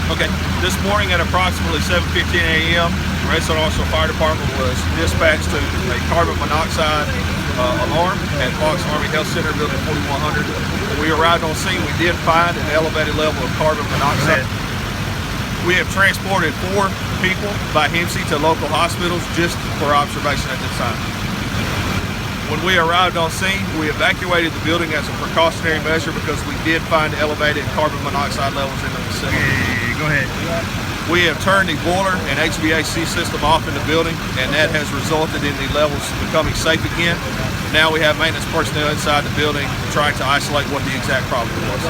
Okay, this morning at approximately 7:15 a.m., the Redstone Arsenal Fire Department was dispatched to a carbon monoxide alarm at Fox Army Health Center, building 4100. When we arrived on scene, we did find an elevated level of carbon monoxide. We have transported 4 people by HEMC to local hospitals just for observation at this time. When we arrived on scene, we evacuated the building as a precautionary measure because we did find elevated carbon monoxide levels in the facility. Okay, go ahead. We have turned the boiler and HVAC system off in the building, and that has resulted in the levels becoming safe again. Now we have maintenance personnel inside the building trying to isolate what the exact problem was.